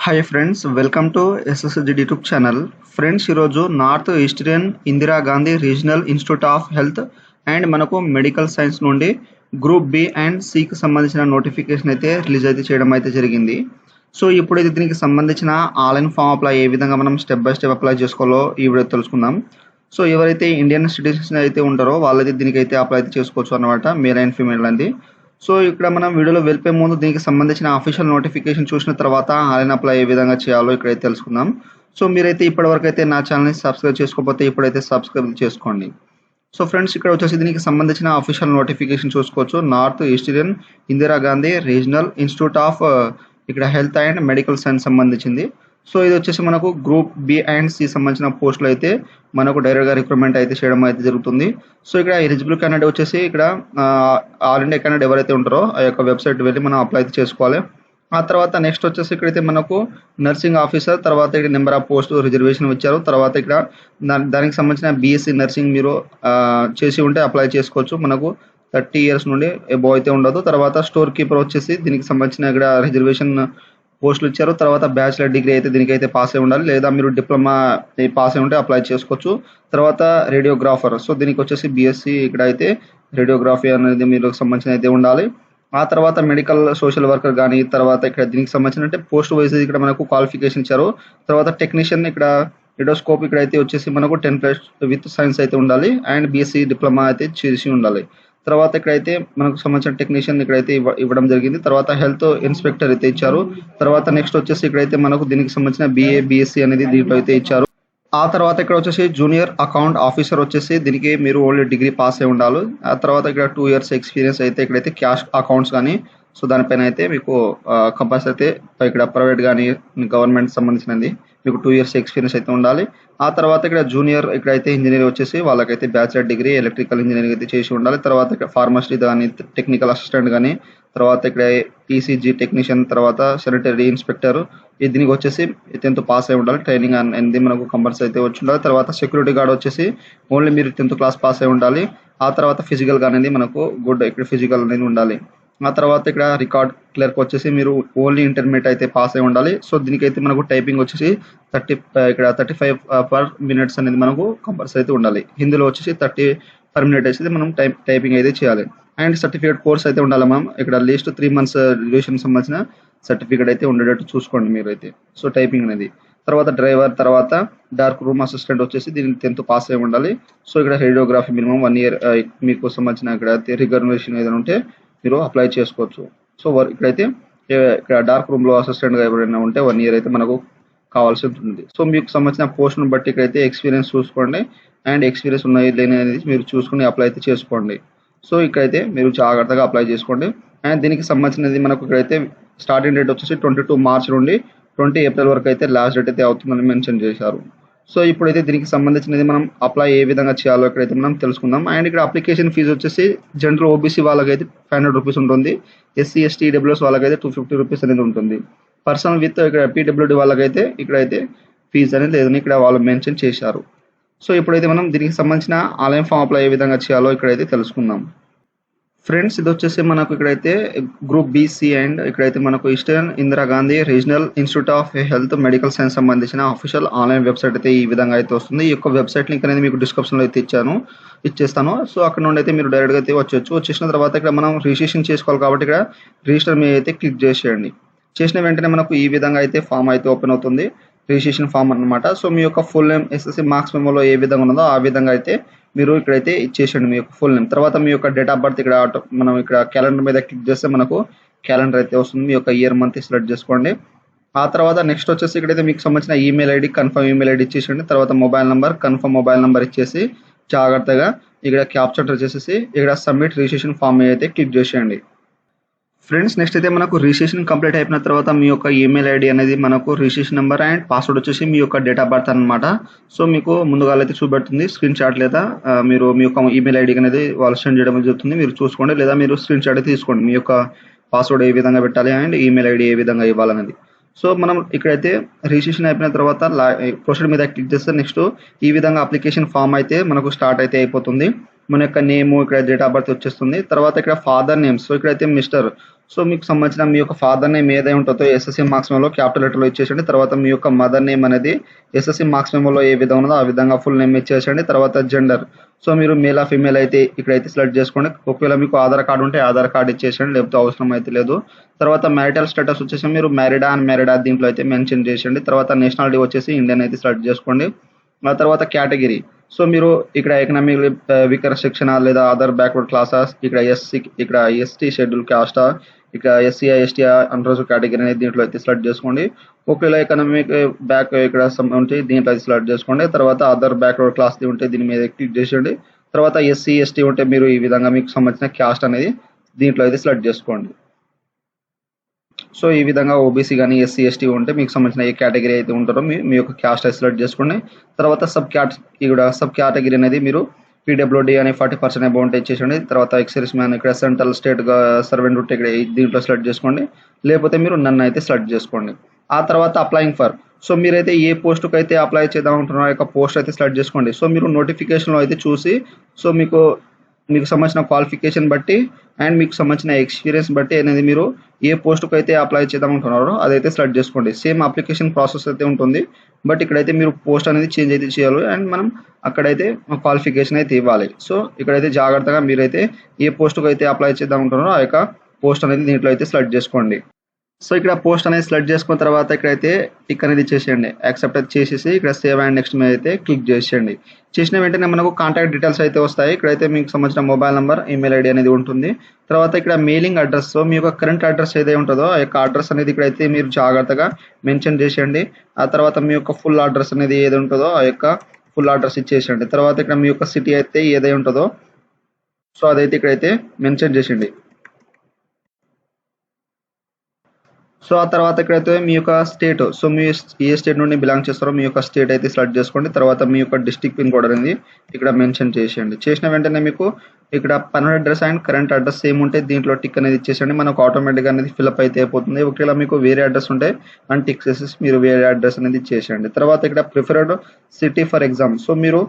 Hi friends, welcome to SSG YouTube channel. Friends, ఈరోజు north eastern Indira Gandhi regional institute of health and మనకు medical science నుండి group B and సికి సంబంధించిన notification అయితే release అయితే చేయడం అయితే జరిగింది. సో ఇప్పుడైతే దీనికి సంబంధించిన ఆన్లైన్ ఫామ్ అప్లై ఏ విధంగా మనం స్టెప్ బై స్టెప్ అప్లై చేసుకోవాలో ఈ వీడియో తెలుసుకుందాం. సో ఎవరైతే ఇండియన్ సిటిజన్స్ అయితే ఉంటారో వాళ్ళైతే దీనికైతే అప్లై అయితే చేసుకోవచ్చు అన్నమాట, మేల్ అండ్ ఫీమేల్ అండి. సో ఇక్కడ మనం వీడియోలో వెళ్ళిపోయే ముందు దీనికి సంబంధించిన అఫీషియల్ నోటిఫికేషన్ చూసిన తర్వాత ఆన్లైన్ అప్లై ఏ విధంగా చేయాలో ఇక్కడైతే తెలుసుకుందాం. సో మీరైతే ఇప్పటివరకు అయితే నా ఛానల్ని సబ్స్క్రైబ్ చేసుకోకపోతే ఇప్పుడైతే సబ్స్క్రైబ్ చేసుకోండి. సో ఫ్రెండ్స్, ఇక్కడ వచ్చేసి దీనికి సంబంధించిన అఫీషియల్ నోటిఫికేషన్ చూసుకోవచ్చు. North eastern Indira Gandhi regional institute of ఇక్కడ హెల్త్ అండ్ మెడికల్ సైన్స్ సంబంధించింది. సో ఇది వచ్చేసి మనకు గ్రూప్ బి అండ్ సి సంబంధించిన పోస్టులు అయితే మనకు డైరెక్ట్గా రిక్రూట్మెంట్ అయితే చేయడం అయితే జరుగుతుంది. సో ఇక్కడ ఎలిజిబుల్ క్యాండిడేట్ వచ్చేసి ఇక్కడ ఆల్ ఇండియా క్యాండిడేట్ ఎవరైతే ఉంటారో ఆ యొక్క వెబ్సైట్ వెళ్ళి మనం అప్లై అయితే చేసుకోవాలి. ఆ తర్వాత నెక్స్ట్ వచ్చేసి ఇక్కడైతే మనకు నర్సింగ్ ఆఫీసర్, తర్వాత ఇక్కడ నెంబర్ ఆఫ్ పోస్ట్ రిజర్వేషన్ ఇచ్చారు. తర్వాత ఇక్కడ దానికి సంబంధించిన బీఎస్సీ నర్సింగ్ మీరు చేసి ఉంటే అప్లై చేసుకోవచ్చు. మనకు 30 years నుండి అబోవ్ అయితే ఉండదు. తర్వాత స్టోర్ కీపర్ వచ్చేసి దీనికి సంబంధించిన ఇక్కడ రిజర్వేషన్ పోస్టులు ఇచ్చారు. తర్వాత బ్యాచిలర్ డిగ్రీ అయితే దీనికైతే పాస్ అయి ఉండాలి, లేదా మీరు డిప్లొమా పాస్ అయి ఉంటే అప్లై చేసుకోవచ్చు. తర్వాత రేడియోగ్రాఫర్, సో దీనికి వచ్చేసి బీఎస్సీ ఇక్కడ అయితే రేడియోగ్రఫీ అనేది మీరు సంబంధించిన అయితే ఉండాలి. ఆ తర్వాత మెడికల్ సోషల్ వర్కర్ కానీ, తర్వాత ఇక్కడ దీనికి సంబంధించిన అంటే పోస్ట్ వైజ్ ఇక్కడ మనకు క్వాలిఫికేషన్ ఇచ్చారు. తర్వాత టెక్నీషియన్ ఇక్కడ ఎండోస్కోప్ ఇక్కడ అయితే వచ్చేసి మనకు 10+ విత్ సైన్స్ అయితే ఉండాలి అండ్ బీఎస్సీ డిప్లొమా అయితే చేసి ఉండాలి. తర్వాత ఇక్కడైతే మనకు సంబంధించిన టెక్నీషియన్ ఇక్కడైతే ఇవ్వడం జరిగింది. తర్వాత హెల్త్ ఇన్స్పెక్టర్ అయితే ఇచ్చారు. తర్వాత నెక్స్ట్ వచ్చేసి ఇక్కడైతే మనకు దీనికి సంబంధించిన బీఎస్సీ అనేది దీంట్లో అయితే ఇచ్చారు. ఆ తర్వాత ఇక్కడ వచ్చేసి జూనియర్ అకౌంట్ ఆఫీసర్ వచ్చేసి దీనికి మీరు ఓన్లీ డిగ్రీ పాస్ అయి ఉండాలి. ఆ తర్వాత ఇక్కడ 2 years ఎక్స్పీరియన్స్ అయితే ఇక్కడైతే క్యాష్ అకౌంట్స్ కానీ, సో దానిపైన అయితే మీకు కంపల్సరీ అయితే ఇక్కడ ప్రైవేట్ కానీ గవర్నమెంట్ సంబంధించినది మీకు 2 years ఎక్స్పీరియన్స్ అయితే ఉండాలి. ఆ తర్వాత ఇక్కడ జూనియర్ ఇక్కడైతే ఇంజనీర్ వచ్చేసి వాళ్ళకైతే బ్యాచిలర్ డిగ్రీ ఎలక్ట్రికల్ ఇంజనీరింగ్ అయితే చేసి ఉండాలి. తర్వాత ఇక్కడ ఫార్మసీ కానీ, టెక్నికల్ అసిస్టెంట్ కానీ, తర్వాత ఇక్కడ ఈసీజీ టెక్నీషియన్, తర్వాత శానిటరీ ఇన్స్పెక్టర్ దీనికి వచ్చేసి 10th పాస్ అయి ఉండాలి. ట్రైనింగ్ అనేది మనకు కంపల్సరీ అయితే వచ్చి ఉండాలి. తర్వాత సెక్యూరిటీ గార్డ్ వచ్చేసి ఓన్లీ మీరు 10th class పాస్ అయి ఉండాలి. ఆ తర్వాత ఫిజికల్ అనేది మనకు గుడ్ ఇక్కడ ఫిజికల్ అనేది ఉండాలి. ఆ తర్వాత ఇక్కడ రికార్డ్ క్లర్క్ వచ్చేసి మీరు ఓన్లీ ఇంటర్మీడియట్ అయితే పాస్ అయి ఉండాలి. సో దీనికైతే మనకు టైపింగ్ వచ్చేసి 35 per minute అనేది మనకు కంపల్సరీ అయితే ఉండాలి. హిందీలో వచ్చేసి 30 per minute అయితే మనం టైపింగ్ అయితే చేయాలి. అండ్ సర్టిఫికేట్ కోర్స్ అయితే ఉండాలి. మనం ఇక్కడ లీస్ట్ 3 months డ్యూరేషన్ సంబంధించిన సర్టిఫికేట్ అయితే ఉండేటట్టు చూసుకోండి మీరైతే. సో టైపింగ్ అనేది, తర్వాత డ్రైవర్, తర్వాత డార్క్ రూమ్ అసిస్టెంట్ వచ్చేసి దీనికి 10th పాస్ అయి ఉండాలి. సో ఇక్కడ రేడియోగ్రఫీ మినిమం 1 year మీకు సంబంధించిన ఇక్కడ రికగ్నిషన్ ఏదైనా ఉంటే మీరు అప్లై చేసుకోవచ్చు. సో ఇక్కడైతే ఇక్కడ డార్క్ రూమ్లో అసిస్టెంట్గా ఎవరైనా ఉంటే 1 year అయితే మనకు కావాల్సి ఉంటుంది. సో మీకు సంబంధించిన పోస్ట్ను బట్టి ఇక్కడైతే ఎక్స్పీరియన్స్ చూసుకోండి అండ్ ఎక్స్పీరియన్స్ ఉన్నాయి లేని అనేది మీరు చూసుకుని అప్లై అయితే చేసుకోండి. సో ఇక్కడైతే మీరు జాగ్రత్తగా అప్లై చేసుకోండి. అండ్ దీనికి సంబంధించినది మనకు ఇక్కడైతే స్టార్టింగ్ డేట్ వచ్చేసి 22 March నుండి 20 April వరకు అయితే లాస్ట్ డేట్ అయితే అవుతుందని మెన్షన్ చేశారు. సో ఇప్పుడైతే దీనికి సంబంధించినది మనం అప్లై ఏ విధంగా చేయాలో ఇక్కడైతే మనం తెలుసుకుందాం. అండ్ ఇక్కడ అప్లికేషన్ ఫీజు వచ్చేసి జనరల్ ఓబీసీ వాళ్ళకైతే 500 rupees ఉంటుంది. ఎస్సీ ఎస్టీ ఈడబ్ల్యూఎస్ వాళ్ళకైతే 250 rupees అనేది ఉంటుంది. పర్సనల్ విత్ ఇక్కడ పీడబ్ల్యూడి వాళ్ళకైతే ఇక్కడైతే ఫీజు అనేది లేదని ఇక్కడ వాళ్ళు మెన్షన్ చేశారు. సో ఇప్పుడైతే మనం దీనికి సంబంధించిన ఆన్లైన్ ఫామ్ అప్లై ఏ విధంగా చేయాలో ఇక్కడైతే తెలుసుకుందాం. ఫ్రెండ్స్, ఇది వచ్చేసి మనకు ఇక్కడైతే గ్రూప్ బీసీ అండ్ ఇక్కడైతే మనకు eastern Indira Gandhi regional institute of health medical science సంబంధించిన అఫీషియల్ ఆన్లైన్ వెబ్సైట్ అయితే ఈ విధంగా అయితే వస్తుంది. ఈ యొక్క వెబ్సైట్ లింక్ అనేది మీకు డిస్క్రిప్షన్లో అయితే ఇచ్చేస్తాను. సో అక్కడ నుండి అయితే మీరు డైరెక్ట్గా అయితే వచ్చేసిన తర్వాత ఇక్కడ మనం రిజిస్ట్రేషన్ చేసుకోవాలి కాబట్టి ఇక్కడ రిజిస్టర్ మీద అయితే క్లిక్ చేసేయండి. చేసిన వెంటనే మనకు ఈ విధంగా అయితే ఫామ్ అయితే ఓపెన్ అవుతుంది, రిజిస్ట్రేషన్ ఫామ్ అన్నమాట. సో మీ యొక్క ఫుల్ నేమ్ ఎస్ఎస్సి మార్క్స్ మెమోలో ఏ విధంగా ఉన్నదో ఆ విధంగా అయితే మీరు ఇక్కడైతే ఇచ్చేసండి మీ యొక్క ఫుల్ నేమ్. తర్వాత మీ యొక్క డేట్ ఆఫ్ బర్త్ ఇక్కడ మనం ఇక్కడ క్యాలెండర్ మీద క్లిక్ చేస్తే మనకు క్యాలెండర్ అయితే వస్తుంది. మీ యొక్క ఇయర్ మంత్ సెలెక్ట్ చేసుకోండి. ఆ తర్వాత నెక్స్ట్ వచ్చేసి ఇక్కడైతే మీకు సంబంధించిన email ID, confirm email ID ఇచ్చేసండి. తర్వాత mobile number, confirm mobile number ఇచ్చేసి జాగ్రత్తగా ఇక్కడ క్యాప్చర్ చేసేసి ఇక్కడ సబ్మిట్ రిజిస్ట్రేషన్ ఫామ్ అయితే క్లిక్ చేసేయండి. ఫ్రెండ్స్, నెక్స్ట్ అయితే మనకు రిజిస్ట్రేషన్ కంప్లీట్ అయిపోయిన తర్వాత మీ యొక్క ఈమెయిల్ ఐడి అనేది మనకు రిజిస్ట్రేషన్ నెంబర్ అండ్ పాస్వర్డ్ వచ్చేసి మీ యొక్క డేట్ ఆఫ్ బర్త్ అనమాట. సో మీకు ముందుగా అయితే చూపెడుతుంది స్క్రీన్ షాట్, లేదా మీరు మీ యొక్క ఈమెయిల్ ఐడి అనేది వాళ్ళు సెండ్ చేయడం జరుగుతుంది. మీరు చూసుకోండి, లేదా మీరు స్క్రీన్ షాట్ అయితే తీసుకోండి మీ యొక్క పాస్వర్డ్ ఏ విధంగా పెట్టాలి అండ్ ఈమెయిల్ ఐడి ఏ విధంగా ఇవ్వాలనేది. సో మనం ఇక్కడైతే రిజిస్ట్రేషన్ అయిపోయిన తర్వాత ప్రొసీడ్ మీద క్లిక్ చేస్తే నెక్స్ట్ ఈ విధంగా అప్లికేషన్ ఫామ్ అయితే మనకు స్టార్ట్ అయితే అయిపోతుంది. మన యొక్క నేమ్, ఇక్కడ డేట్ ఆఫ్ బర్త్ వచ్చేస్తుంది. తర్వాత ఇక్కడ ఫాదర్ నేమ్, సో ఇక్కడైతే మిస్టర్. సో మీకు సంబంధించిన మీ యొక్క ఫాదర్ నేమ్ ఏదై ఉంటుందో ఎస్ఎస్సి మార్క్స్ మెమోలో క్యాపిటల్ లెటర్లో ఇచ్చేసండి. తర్వాత మీ యొక్క మదర్ నేమ్ అనేది ఎస్ఎస్సి మార్క్స్ మెమోలో ఏ విధంగా ఉన్నదో ఆ విధంగా ఫుల్ నేమ్ ఇచ్చేసండి. తర్వాత జెండర్, సో మీరు మేలా ఫీమేల్ అయితే ఇక్కడైతే సెలెక్ట్ చేసుకోండి. ఒకవేళ మీకు ఆధార్ కార్డు ఉంటే ఆధార్ కార్డు ఇచ్చేసండి, లేకపోతే అవసరం అయితే లేదు. తర్వాత మ్యారిటల్ స్టేటస్ వచ్చేసి మీరు మ్యారీడా అన్మ్యారీడా దీంట్లో అయితే మెన్షన్ చేసేయండి. తర్వాత నేషనాలిటీ వచ్చేసి ఇండియన్ అయితే సెలెక్ట్ చేసుకోండి. ఆ తర్వాత కేటగిరీ, సో మీరు ఇక్కడ ఎకనామిక్ వీకర్ సెక్షన్ లేదా అదర్ బ్యాక్వర్డ్ క్లాసెస్, ఇక్కడ ఎస్సీ, ఇక్కడ ఎస్టీ షెడ్యూల్ కాస్టా, ఇక్కడ ఎస్సీ ఎస్టీ అన్రిజర్వ్డ్ కేటగిరీ అనేది దీంట్లో అయితే సెలెక్ట్ చేసుకోండి. ఒకవేళ ఎకనామిక్ బ్యాక్ ఇక్కడ ఉంటే దీంట్లో అయితే సెలెక్ట్ చేసుకోండి. తర్వాత అదర్ బ్యాక్వర్డ్ క్లాస్ ఉంటే దీని మీద క్లిక్ చేసేయండి. తర్వాత ఎస్సీ ఎస్టీ ఉంటే మీరు ఈ విధంగా మీకు సంబంధించిన క్యాస్ట్ అనేది దీంట్లో అయితే సెలెక్ట్ చేసుకోండి. సో ఈ విధంగా ఓబీసీ కానీ ఎస్సీ ఎస్టీ ఉంటే మీకు సంబంధించిన ఏ కేటగిరీ అయితే ఉంటారో మీ యొక్క క్యాస్ట్ అయితే సెలెక్ట్ చేసుకోండి. తర్వాత సబ్ కేటగిరీ అనేది మీరు పీడబ్ల్యూడీ అని 40% అమౌంట్ ఇచ్చేసండి. తర్వాత ఎక్సైజ్ మ్యాన్, ఇక్కడ సెంట్రల్ స్టేట్ సర్వెంట్ ఉంటే ఇక్కడ దీంట్లో సెలెక్ట్ చేసుకోండి, లేకపోతే మీరు నన్ను అయితే సెలెక్ట్ చేసుకోండి. ఆ తర్వాత అప్లయింగ్ ఫర్, సో మీరైతే ఏ పోస్ట్కి అయితే అప్లై చేద్దాం అనుకుంటున్నారో ఆ యొక్క పోస్ట్ అయితే సెలెక్ట్ చేసుకోండి. సో మీరు నోటిఫికేషన్లో అయితే చూసి, సో మీకు సంబంధించిన క్వాలిఫికేషన్ బట్టి అండ్ మీకు సంబంధించిన ఎక్స్పీరియన్స్ బట్టి అనేది మీరు ఏ పోస్ట్కి అయితే అప్లై చేద్దాం అనుకుంటున్నారో అదైతే సెలెక్ట్ చేసుకోండి. సేమ్ అప్లికేషన్ ప్రాసెస్ అయితే ఉంటుంది, బట్ ఇక్కడైతే మీరు పోస్ట్ అనేది చేంజ్ అయితే చేయాలి అండ్ మనం అక్కడైతే క్వాలిఫికేషన్ అయితే ఇవ్వాలి. సో ఇక్కడైతే జాగ్రత్తగా మీరైతే ఏ పోస్ట్కి అయితే అప్లై చేద్దాం అనుకుంటున్నారో ఆ యొక్క పోస్ట్ అనేది దీంట్లో అయితే సెలెక్ట్ చేసుకోండి. సో ఇక్కడ పోస్ట్ అనేది సెలెక్ట్ చేసుకున్న తర్వాత ఇక్కడైతే టిక్ అనేది చేసేయండి. యాక్సెప్ట్ అయితే చేసేసి ఇక్కడ సేవ్ అండ్ నెక్స్ట్ మీద అయితే క్లిక్ చేసేయండి. చేసిన వెంటనే మనకు కాంటాక్ట్ డీటెయిల్స్ అయితే వస్తాయి. ఇక్కడైతే మీకు సంబంధించిన మొబైల్ నెంబర్, ఈమెయిల్ ఐడి అనేది ఉంటుంది. తర్వాత ఇక్కడ మెయిలింగ్ అడ్రస్, సో మీ యొక్క కరెంట్ అడ్రస్ ఏదైతే ఉంటుందో ఆ యొక్క అడ్రస్ అనేది ఇక్కడైతే మీరు జాగ్రత్తగా మెన్షన్ చేసేయండి. ఆ తర్వాత మీ యొక్క ఫుల్ అడ్రస్ అనేది ఏది ఉంటుందో ఆ యొక్క ఫుల్ అడ్రస్ ఇచ్చేసేయండి. తర్వాత ఇక్కడ మీ యొక్క సిటీ అయితే ఏదై ఉంటుందో సో అదైతే ఇక్కడైతే మెన్షన్ చేసేయండి. సో ఆ తర్వాత ఇక్కడైతే మీ యొక్క స్టేట్, సో మీ ఏ స్టేట్ నుండి బిలాంగ్ చేస్తారో మీ యొక్క స్టేట్ అయితే సెలెక్ట్ చేసుకోండి. తర్వాత మీ యొక్క డిస్ట్రిక్ట్ పిన్ కోడ్ అనేది ఇక్కడ మెన్షన్ చేసేయండి. చేసిన వెంటనే మీకు ఇక్కడ permanent address and current address same ఉంటే దీంట్లో టిక్ అనేది ఇచ్చేసండి. మనకు ఆటోమేటిక్గా అనేది ఫిల్అప్ అయితే అయిపోతుంది. ఒకవేళ మీకు వేరే అడ్రస్ ఉంటే అండ్ టిక్ చేసేసి మీరు వేరే అడ్రస్ అనేది ఇచ్చేసేయండి. తర్వాత ఇక్కడ preferred city for exam, so మీరు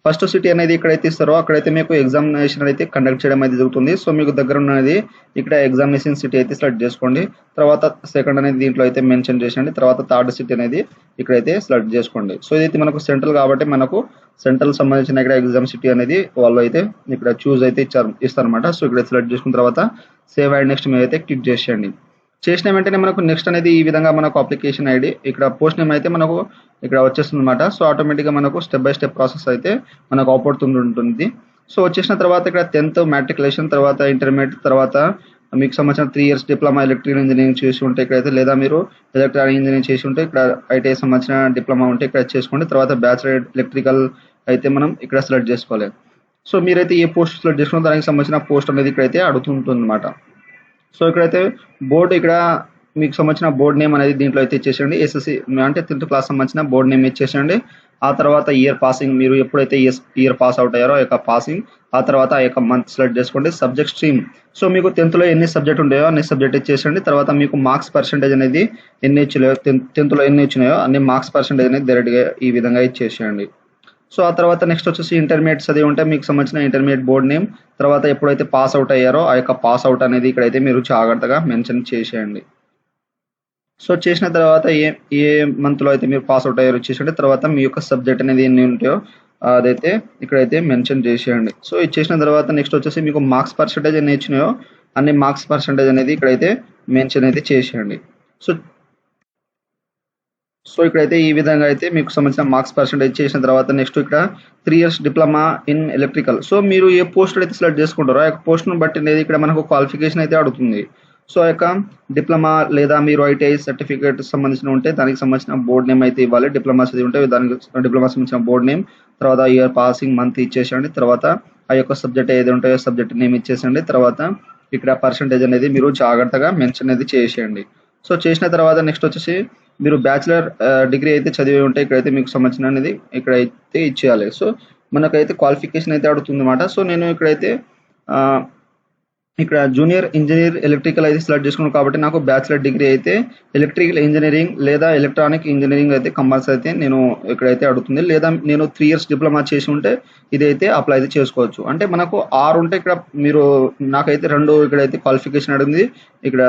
ఫస్ట్ సిటీ అనేది ఎక్కడైతే ఇస్తారో అక్కడైతే మీకు ఎగ్జామినేషన్ అయితే కండక్ట్ చేయడం అయితే జరుగుతుంది. సో మీకు దగ్గర ఉన్నది ఇక్కడ ఎగ్జామినేషన్ సిటీ అయితే సెలెక్ట్ చేసుకోండి. తర్వాత సెకండ్ అనేది దీంట్లో అయితే మెన్షన్ చేసేయండి. తర్వాత థర్డ్ సిటీ అనేది ఇక్కడైతే సెలెక్ట్ చేసుకోండి. సో ఇదైతే మనకు సెంట్రల్ కాబట్టి మనకు సెంట్రల్ సంబంధించిన ఇక్కడ ఎగ్జామ్ సిటీ అనేది వాళ్ళు అయితే ఇక్కడ చూస్ అయితే ఇస్తారనమాట. సో ఇక్కడ సెలెక్ట్ చేసుకున్న తర్వాత సేవ్ అండ్ నెక్స్ట్ మీద అయితే క్లిక్ చేసేయండి. చేసిన వెంటనే మనకు నెక్స్ట్ అనేది ఈ విధంగా మనకు అప్లికేషన్ ఐడి, ఇక్కడ పోస్ట్ నేమ్ అయితే మనకు ఇక్కడ వచ్చేస్తుంది అనమాట. సో ఆటోమేటిక్గా మనకు స్టెప్ బై స్టెప్ ప్రాసెస్ అయితే మనకు అవుపడుతుంటుంది. సో వచ్చేసిన తర్వాత ఇక్కడ 10th మ్యాట్రికులేషన్, తర్వాత ఇంటర్మీడియట్, తర్వాత మీకు సంబంధించిన 3 years డిప్లొమా ఎలక్ట్రికల్ ఇంజనీరింగ్ చేసి ఉంటే ఇక్కడైతే, లేదా మీరు ఎలక్ట్రానిక్ ఇంజనీరింగ్ చేసి ఉంటే ఇక్కడ ఐటీఐ సంబంధించిన డిప్లొమా ఉంటే ఇక్కడ చేసుకోండి. తర్వాత బ్యాచిలర్ ఎలక్ట్రికల్ అయితే మనం ఇక్కడ సెలెక్ట్ చేసుకోవాలి. సో మీరైతే ఏ పోస్ట్ సెలెక్ట్ చేసుకున్నా దానికి సంబంధించిన పోస్ట్ అనేది ఇక్కడైతే అడుగుతుంటుంది అనమాట. సో ఇక్కడైతే బోర్డు, ఇక్కడ మీకు సంబంధించిన బోర్డ్ నేమ్ అనేది దీంట్లో అయితే ఇచ్చేసండి. ఎస్ఎస్సి అంటే 10th క్లాస్ సంబంధించిన బోర్డ్ నేమ్ ఇచ్చేసండి. ఆ తర్వాత ఇయర్ పాసింగ్, మీరు ఎప్పుడైతే ఇయర్ పాస్ అవుట్ అయ్యారో ఆ యొక్క పాసింగ్, ఆ తర్వాత ఆ యొక్క మంత్ సెలెక్ట్ చేసుకోండి. సబ్జెక్ట్ స్ట్రీమ్, సో మీకు 10th ఎన్ని సబ్జెక్ట్ ఉంటాయో అన్ని సబ్జెక్ట్ ఇచ్చేసండి. తర్వాత మీకు మార్క్స్ పర్సెంటేజ్ అనేది ఎన్ని ఇచ్చినాయో 10th ఎన్ని ఇచ్చినాయో అన్ని మార్క్స్ పర్సెంటేజ్ అనేది డైరెక్ట్గా ఈ విధంగా ఇచ్చేసేయండి. సో ఆ తర్వాత నెక్స్ట్ వచ్చేసి ఇంటర్మీడియట్ చదివి ఉంటే మీకు సంబంధించిన ఇంటర్మీడియట్ బోర్డ్ నేమ్, తర్వాత ఎప్పుడైతే పాస్ అవుట్ అయ్యారో ఆ యొక్క పాస్ అవుట్ అనేది ఇక్కడైతే మీరు జాగ్రత్తగా మెన్షన్ చేసేయండి. సో చేసిన తర్వాత ఏ మంత్లో అయితే మీరు పాస్ అవుట్ అయ్యారో ఇచ్చేసండి. తర్వాత మీ యొక్క సబ్జెక్ట్ అనేది ఎన్ని ఉంటాయో అదైతే ఇక్కడైతే మెన్షన్ చేసేయండి. సో ఇది చేసిన తర్వాత నెక్స్ట్ వచ్చేసి మీకు మార్క్స్ పర్సెంటేజ్ ఎన్ని ఇచ్చినాయో అన్ని మార్క్స్ పర్సెంటేజ్ అనేది ఇక్కడైతే మెన్షన్ అయితే చేసేయండి. సో ఇక్కడైతే ఈ విధంగా అయితే మీకు సంబంధించిన మార్క్స్ పర్సెంటేజ్ చేసిన తర్వాత నెక్స్ట్ ఇక్కడ 3 years diploma in electrical, so మీరు ఏ పోస్ట్ అయితే సెలెక్ట్ చేసుకుంటారో ఆ యొక్క పోస్ట్ను బట్టి అనేది ఇక్కడ మనకు క్వాలిఫికేషన్ అయితే అడుగుతుంది. సో ఆ యొక్క డిప్లొమా లేదా మీరు ఐటీఐ సర్టిఫికేట్ సంబంధించిన ఉంటే దానికి సంబంధించిన బోర్డ్ నేమ్ అయితే ఇవ్వాలి. డిప్లొమా చదివి ఉంటే దానికి డిప్లొమా సంబంధించిన బోర్డ్ నేమ్, తర్వాత ఇయర్ పాసింగ్ మంత్ ఇచ్చేసండి. తర్వాత ఆ యొక్క సబ్జెక్ట్ ఏది ఉంటాయో సబ్జెక్ట్ నేమ్ ఇచ్చేసండి. తర్వాత ఇక్కడ పర్సెంటేజ్ అనేది మీరు జాగ్రత్తగా మెన్షన్ అనేది చేసేయండి. సో చేసిన తర్వాత నెక్స్ట్ వచ్చేసి మీరు బ్యాచిలర్ డిగ్రీ అయితే చదివి ఉంటే ఇక్కడైతే మీకు సంబంధించిన అనేది ఇక్కడైతే ఇచ్చేయాలి. సో మనకైతే క్వాలిఫికేషన్ అయితే అడుగుతుంది అనమాట. సో నేను ఇక్కడైతే ఇక్కడ జూనియర్ ఇంజనీర్ ఎలక్ట్రికల్ అయితే సెలెక్ట్ చేసుకున్నాను కాబట్టి నాకు బ్యాచిలర్ డిగ్రీ అయితే ఎలక్ట్రికల్ ఇంజనీరింగ్ లేదా ఎలక్ట్రానిక్ ఇంజనీరింగ్ అయితే కంపల్సరీ అయితే నేను ఇక్కడైతే అడుగుతుంది. లేదా నేను 3 ఇయర్స్ డిప్లొమా చేసి ఉంటే ఇదైతే అప్లై అయితే చేసుకోవచ్చు. అంటే మనకు 6 ఉంటే ఇక్కడ మీరు నాకైతే 2 ఇక్కడైతే క్వాలిఫికేషన్ అడిగింది. ఇక్కడ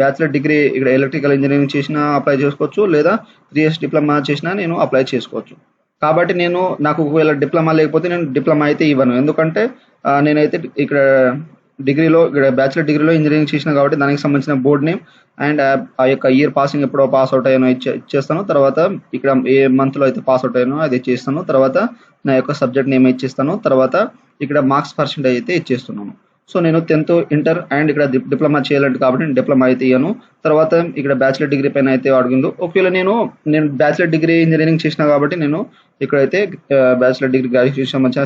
బ్యాచిలర్ డిగ్రీ ఇక్కడ ఎలక్ట్రికల్ ఇంజనీరింగ్ చేసినా అప్లై చేసుకోవచ్చు. లేదా 3 ఇయర్స్ డిప్లొమా చేసినా నేను అప్లై చేసుకోవచ్చు. కాబట్టి నాకు ఒకవేళ డిప్లొమా లేకపోతే నేను డిప్లొమా అయితే ఇవ్వను. ఎందుకంటే నేనైతే ఇక్కడ ఇక్కడ బ్యాచిలర్ డిగ్రీలో ఇంజనీరింగ్ చేసిన కాబట్టి దానికి సంబంధించిన బోర్డ్ నేమ్ అండ్ ఆ యొక్క ఇయర్ పాసింగ్ ఎప్పుడో పాస్ అవుట్ అయ్యానో ఇచ్చేస్తాను. తర్వాత ఇక్కడ ఏ మంత్లో అయితే పాస్ అవుట్ అయ్యానో అది ఇచ్చేస్తాను. తర్వాత నా యొక్క సబ్జెక్ట్ నేమ్ ఇచ్చేస్తాను. తర్వాత ఇక్కడ మార్క్స్ పర్సెంటేజ్ అయితే ఇచ్చేస్తున్నాను. సో నేను 10th ఇంటర్ అండ్ ఇక్కడ డిప్లొమా చేయాలంటే కాబట్టి నేను డిప్లొమా అయితే ఇయ్యను. తర్వాత ఇక్కడ బ్యాచిలర్ డిగ్రీ పైన అయితే అడిగిందో ఒకవేళ నేను బ్యాచిలర్ డిగ్రీ ఇంజనీరింగ్ చేసిన కాబట్టి నేను ఇక్కడైతే బ్యాచిలర్ డిగ్రీ గ్రాడ్యుయేషన్ సంబంధించిన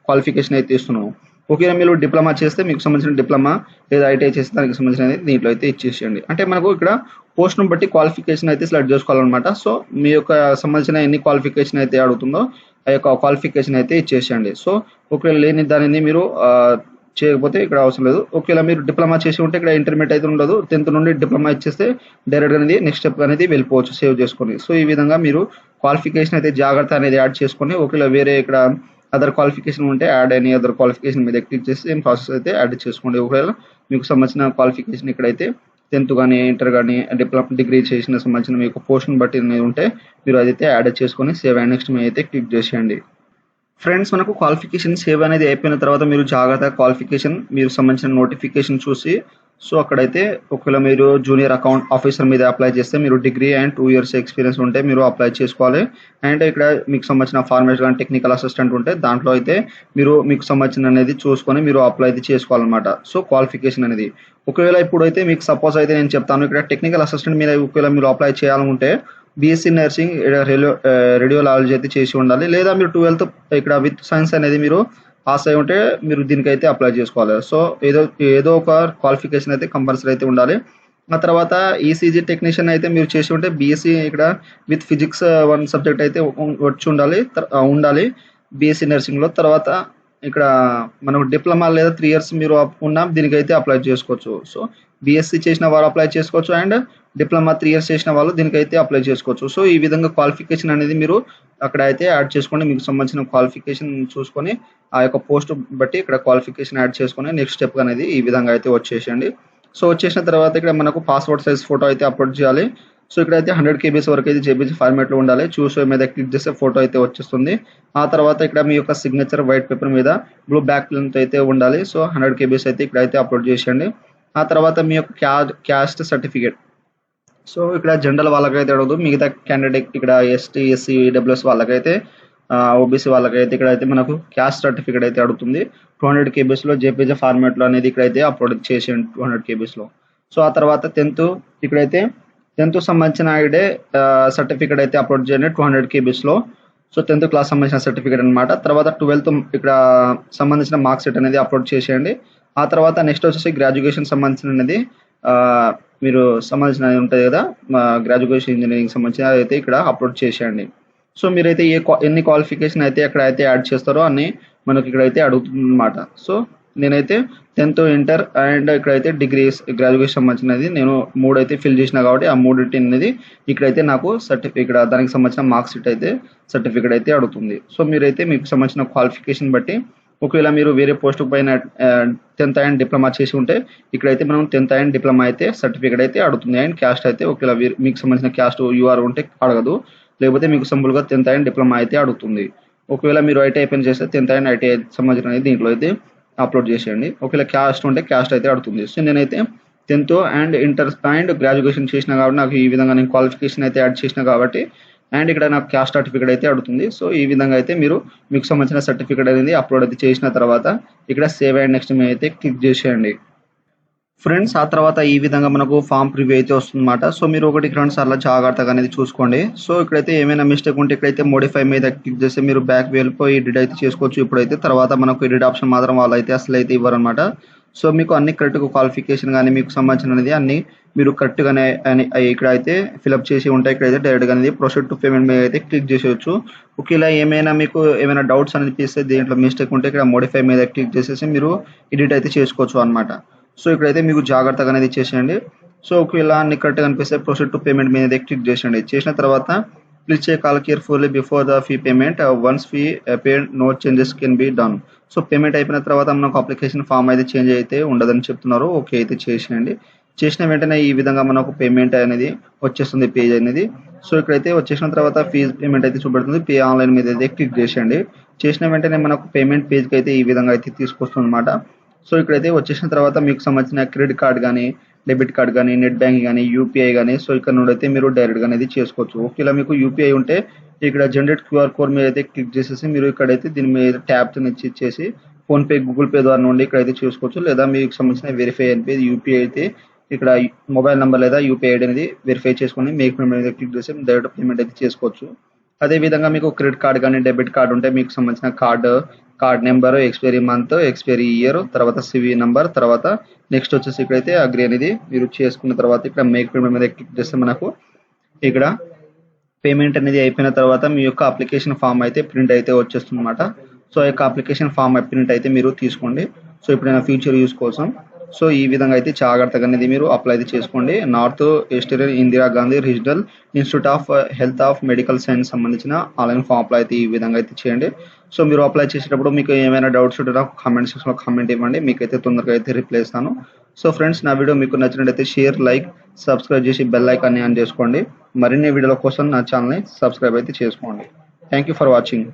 క్వాలిఫికేషన్ అయితే ఇస్తున్నాను. ఒకవేళ మీరు డిప్లొమా చేస్తే మీకు సంబంధించిన డిప్లొమా లేదా ఐటీఐ చేస్తే దానికి సంబంధించిన దీంట్లో అయితే ఇచ్చేసేయండి. అంటే మనకు ఇక్కడ పోస్ట్ను బట్టి క్వాలిఫికేషన్ అయితే సెలెక్ట్ చేసుకోవాలన్నమాట. సో మీ యొక్క సంబంధించిన ఎన్ని క్వాలిఫికేషన్ అయితే అడుగుతుందో ఆ యొక్క క్వాలిఫికేషన్ అయితే ఇచ్చేసేయండి. సో ఒకవేళ లేని దానిని మీరు చేయకపోతే ఇక్కడ అవసరం లేదు. ఒకవేళ మీరు డిప్లొమా చేసి ఉంటే ఇక్కడ ఇంటర్మీడియట్ అయితే ఉండదు. 10th నుండి డిప్లొమా ఇచ్చేస్తే డైరెక్ట్గా అనేది నెక్స్ట్ స్టెప్ అనేది వెళ్ళిపోవచ్చు సేవ్ చేసుకొని. సో ఈ విధంగా మీరు క్వాలిఫికేషన్ అయితే జాగ్రత్త అనేది యాడ్ చేసుకొని ఒకవేళ వేరే ఇక్కడ అదర్ క్వాలిఫికేషన్ ఉంటే యాడ్ ఎనీ అదర్ క్వాలిఫికేషన్ మీద క్లిక్ చేసి సేమ్ ప్రాసెస్ అయితే యాడ్ చేసుకోండి. ఒకవేళ మీకు సంబంధించిన క్వాలిఫికేషన్ ఇక్కడైతే 10th కానీ ఇంటర్ కానీ డిగ్రీ చేసిన సంబంధించిన మీకు పోర్షన్ బట్టి ఉంటే మీరు అదైతే యాడ్ చేసుకొని సేవ్ అండ్ నెక్స్ట్ మీద అయితే క్లిక్ చేసేయండి. ఫ్రెండ్స్ మనకు క్వాలిఫికేషన్ సేవ్ అనేది అయిపోయిన తర్వాత మీరు జాగ్రత్తగా క్వాలిఫికేషన్ మీరు సంబంధించిన నోటిఫికేషన్ చూసి సో అక్కడైతే ఒకవేళ మీరు జూనియర్ అకౌంట్ ఆఫీసర్ మీద అప్లై చేస్తే మీరు డిగ్రీ అండ్ 2 ఇయర్స్ ఎక్స్పీరియన్స్ ఉంటే మీరు అప్లై చేసుకోవాలి. అండ్ ఇక్కడ మీకు సంబంధించిన ఫార్మేట్ కానీ టెక్నికల్ అసిస్టెంట్ ఉంటే దాంట్లో అయితే మీరు మీకు సంబంధించిన అనేది చూసుకొని మీరు అప్లై అయితే చేసుకోవాలన్నమాట. సో క్వాలిఫికేషన్ అనేది ఒకవేళ ఇప్పుడైతే మీకు సపోజ్ అయితే నేను చెప్తాను ఇక్కడ టెక్నికల్ అసిస్టెంట్ మీద ఒకవేళ మీరు అప్లై చేయాలనుకుంటే బీఎస్సీ నర్సింగ్ రేడియోలాజీ అయితే చేసి ఉండాలి. లేదా మీరు 12th ఇక్కడ విత్ సైన్స్ అనేది మీరు పాస్ అయి ఉంటే మీరు దీనికైతే అప్లై చేసుకోవాలి. సో ఏదో ఒక క్వాలిఫికేషన్ అయితే కంపల్సరీ అయితే ఉండాలి. ఆ తర్వాత ఈసీజీ టెక్నీషియన్ అయితే మీరు చేసి ఉంటే బీఎస్సీ ఇక్కడ విత్ ఫిజిక్స్ 1 సబ్జెక్ట్ అయితే వచ్చి ఉండాలి బీఎస్సీ నర్సింగ్లో. తర్వాత ఇక్కడ మనకు డిప్లొమా లేదా 3 ఇయర్స్ మీరు ఉన్న దీనికైతే అప్లై చేసుకోవచ్చు. సో బీఎస్సీ చేసిన వారు అప్లై చేసుకోవచ్చు అండ్ డిప్లొమా 3 ఇయర్స్ చేసిన వాళ్ళు దీనికైతే అప్లై చేసుకోవచ్చు. సో ఈ విధంగా క్వాలిఫికేషన్ అనేది మీరు అక్కడ అయితే యాడ్ చేసుకోండి. మీకు సంబంధించిన క్వాలిఫికేషన్ చూసుకొని ఆ యొక్క పోస్ట్ బట్టి ఇక్కడ క్వాలిఫికేషన్ యాడ్ చేసుకొని నెక్స్ట్ స్టెప్ అనేది ఈ విధంగా అయితే వచ్చేసేయండి. సో వచ్చేసిన తర్వాత ఇక్కడ మనకు పాస్పోర్ట్ సైజ్ ఫోటో అయితే అప్లోడ్ చేయాలి. సో ఇక్కడైతే 100 KBs వరకు అయితే జేపీజీ ఫార్మాట్లో ఉండాలి. చూస్ మీద క్లిక్ చేస్తే ఫోటో అయితే వచ్చేస్తుంది. ఆ తర్వాత ఇక్కడ మీ యొక్క సిగ్నేచర్ వైట్ పేపర్ మీద బ్లూ బ్యాక్ ప్రింట్ అయితే ఉండాలి. సో 100 KBs అయితే ఇక్కడైతే అప్లోడ్ చేసేయండి. ఆ తర్వాత మీ యొక్క క్యాస్ట్ సర్టిఫికేట్ సో ఇక్కడ జనరల్ వాళ్ళకైతే అడగదు. మిగతా క్యాండిడేట్ ఇక్కడ ఎస్టీ ఎస్సీ ఈడబ్ల్యూఎస్ వాళ్ళకైతే ఓబీసీ వాళ్ళకైతే ఇక్కడైతే మనకు క్యాస్ట్ సర్టిఫికేట్ అయితే అడుగుతుంది. 200 KBsలో జేపీజీ ఫార్మాట్లో అనేది ఇక్కడైతే అప్లోడ్ చేసేయండి 200 KBsలో. సో ఆ తర్వాత 10th ఇక్కడైతే 10th సంబంధించిన ఐడే సర్టిఫికేట్ అయితే అప్లోడ్ చేయండి 200 KBsలో. సో 10th క్లాస్ సంబంధించిన సర్టిఫికేట్ అనమాట. తర్వాత 12th ఇక్కడ సంబంధించిన మార్క్ షీట్ అనేది అప్లోడ్ చేసేయండి. ఆ తర్వాత నెక్స్ట్ వచ్చేసి గ్రాడ్యుయేషన్ సంబంధించినది మీరు సంబంధించిన ఉంటుంది కదా గ్రాడ్యుయేషన్ ఇంజనీరింగ్ సంబంధించిన అయితే ఇక్కడ అప్లోడ్ చేసేయండి. సో మీరైతే ఎన్ని క్వాలిఫికేషన్ అయితే అక్కడ అయితే యాడ్ చేస్తారో అన్ని మనకి ఇక్కడైతే అడుగుతుంది అనమాట. సో నేనైతే 10th ఇంటర్ అండ్ ఇక్కడైతే డిగ్రీస్ గ్రాడ్యుయేషన్ సంబంధించినది నేను 3 అయితే ఫిల్ చేసిన కాబట్టి ఆ 3 అనేది ఇక్కడైతే నాకు ఇక్కడ దానికి సంబంధించిన మార్క్ షీట్ అయితే సర్టిఫికేట్ అయితే అడుగుతుంది. సో మీరైతే మీకు సంబంధించిన క్వాలిఫికేషన్ బట్టి ఒకవేళ మీరు వేరే పోస్ట్ పైన 10th అండ్ డిప్లొమా చేసి ఉంటే ఇక్కడైతే మనం 10th అండ్ డిప్లొమా అయితే సర్టిఫికేట్ అయితే అడుగుతుంది. అండ్ క్యాస్ట్ అయితే ఒకవేళ మీకు సంబంధించిన క్యాస్ట్ యూఆర్ ఉంటే అడగదు. లేకపోతే మీకు సింపుల్గా 10th అండ్ డిప్లొమా అయితే అడుగుతుంది. ఒకవేళ మీరు ఐటీఐ పైన చేస్తే 10th అండ్ ఐటీఐ సంబంధించిన దీంట్లో అయితే అప్లోడ్ చేసేయండి. ఒకవేళ క్యాస్ట్ ఉంటే క్యాస్ట్ అయితే అడుగుతుంది. సో నేనైతే 10th and inter and graduation చేసిన కాబట్టి నాకు ఈ విధంగా నేను క్వాలిఫికేషన్ అయితే యాడ్ చేసిన కాబట్టి అండ్ ఇక్కడ నాకు క్యాస్ట్ సర్టిఫికేట్ అయితే అడుగుతుంది. సో ఈ విధంగా అయితే మీకు సంబంధించిన సర్టిఫికేట్ అనేది అప్లోడ్ అయితే చేసిన తర్వాత ఇక్కడ సేవ్ అండ్ నెక్స్ట్ మీద అయితే క్లిక్ చేసేయండి. ఫ్రెండ్స్ ఆ తర్వాత ఈ విధంగా మనకు ఫామ్ ప్రివ్యూ అయితే వస్తుందన్నమాట. సో మీరు 1-2 సార్లు జాగ్రత్తగా అనేది చూసుకోండి. సో ఇక్కడైతే ఏమైనా మిస్టేక్ ఉంటే ఇక్కడైతే మోడిఫై మీద క్లిక్ చేస్తే మీరు బ్యాక్ వెళ్ళిపోయి ఎడిట్ అయితే చేసుకోవచ్చు. ఇప్పుడైతే తర్వాత మనకు ఎడిట్ ఆప్షన్ మాత్రం వాళ్ళు అయితే అసలు అయితే ఇవ్వరనమాట. సో మీకు అన్ని కరెక్ట్గా క్వాలిఫికేషన్ కానీ మీకు సంబంధించినది అన్ని మీరు కరెక్ట్‌గానే ఇక్కడైతే ఫిలప్ చేసి ఉంటాయి. ఇక్కడైతే డైరెక్ట్‌గా అనేది ప్రొసీడ్ టు పేమెంట్ మీద అయితే క్లిక్ చేసేయొచ్చు. ఒకవేళ మీకు ఏమైనా డౌట్స్ అనిపిస్తే దీంట్లో మిస్టేక్ ఉంటే ఇక్కడ మోడిఫై మీద క్లిక్ చేసేసి మీరు ఎడిట్ అయితే చేసుకోవచ్చు అన్నమాట. సో ఇక్కడైతే మీకు జాగ్రత్తగా అనేది చేసేయండి. సో ఒకవేళ అన్ని కరెక్ట్‌గా అనిపిస్తే ప్రొసీడ్ టు పేమెంట్ మీద క్లిక్ చేసేయండి. చేసిన తర్వాత please check all carefully before the fee payment. Once fee paid no changes can be done. So payment అయిపోయిన తర్వాత మనకు అప్లికేషన్ ఫామ్ అయితే చేంజ్ అయితే ఉండదని చెప్తున్నారు. ఓకే అయితే చేసేయండి. చేసిన వెంటనే ఈ విధంగా మనకు పేమెంట్ అనేది వచ్చేస్తుంది పేజ్ అనేది. సో ఇక్కడైతే వచ్చేసిన తర్వాత ఫీజ్ పేమెంట్ అయితే చూపెడుతుంది. పే ఆన్‌లైన్ మీద అయితే క్లిక్ చేసేయండి. చేసిన వెంటనే మనకు పేమెంట్ పేజ్‌కి అయితే ఈ విధంగా అయితే తీసుకొస్తుందన్నమాట. సో ఇక్కడైతే వచ్చేసిన తర్వాత మీకు సంబంధించిన క్రెడిట్ కార్డ్ గానీ, డెబిట్ కార్డ్ గానీ, నెట్ బ్యాంకింగ్ గానీ, యూపీఐ గానీ సో ఇక్కడ నుండి అయితే మీరు డైరెక్ట్‌గా అనేది చేసుకోవచ్చు. ఒకవేళ మీకు యూపీఐ ఉంటే ఇక్కడ జనరేట్ క్యూఆర్ కోడ్ మీద అయితే క్లిక్ చేసేసి మీరు ఇక్కడైతే దీని మీద ట్యాబ్‌ని ఇచ్చేసి ఫోన్‌పే, గూగుల్ పే ద్వారా నుండి ఇక్కడైతే చేసుకోవచ్చు. లేదా మీకు సంబంధించిన వెరిఫై అయిపోయి యూపీఐ అయితే ఇక్కడ మొబైల్ నంబర్ లేదా యూపీఐ ఐడీ అనేది వెరిఫై చేసుకొని మేక్ పేమెంట్ మీద క్లిక్ చేసి డైరెక్ట్ పేమెంట్ అయితే చేసుకోవచ్చు. అదే విధంగా మీకు క్రెడిట్ కార్డ్ గానీ, డెబిట్ కార్డ్ ఉంటే మీకు సంబంధించిన card number, expiry month, expiry year, తర్వాత సీవీ నంబర్, తర్వాత నెక్స్ట్ వచ్చేసి ఇక్కడైతే అగ్రీ అనేది మీరు చేసుకున్న తర్వాత ఇక్కడ మేక్ పేమెంట్ మీద క్లిక్ చేస్తే మనకు ఇక్కడ పేమెంట్ అనేది అయిపోయిన తర్వాత మీ యొక్క అప్లికేషన్ ఫామ్ అయితే ప్రింట్ అయితే వచ్చేస్తుందన్నమాట. సో ఆ యొక్క అప్లికేషన్ ఫామ్ ప్రింట్ అయితే మీరు తీసుకోండి. సో ఎప్పుడైనా ఫ్యూచర్ యూజ్ కోసం. సో ఈ విధంగా అయితే జాగ్రత్తగా అనేది మీరు అప్లై అయితే చేసుకోండి. North eastern Indira Gandhi regional institute of health of medical science సంబంధించిన ఆన్లైన్ ఫామ్ అప్లై అయితే ఈ విధంగా అయితే చేయండి. సో మీరు అప్లై చేసేటప్పుడు మీకు ఏమైనా డౌట్స్ ఉంటే నాకు కామెంట్ సెక్షన్‌లో కామెంట్ ఇవ్వండి. మీకైతే తొందరగా అయితే రిప్లై ఇస్తాను. సో ఫ్రెండ్స్ నా వీడియో మీకు నచ్చినట్లయితే షేర్, లైక్, సబ్స్క్రైబ్ చేసి బెల్ ఐకాన్ని ఆన్ చేసుకోండి. మరిన్ని వీడియోల కోసం నా ఛానల్‌ని సబ్స్క్రైబ్ అయితే చేసుకోండి. Thank you for watching.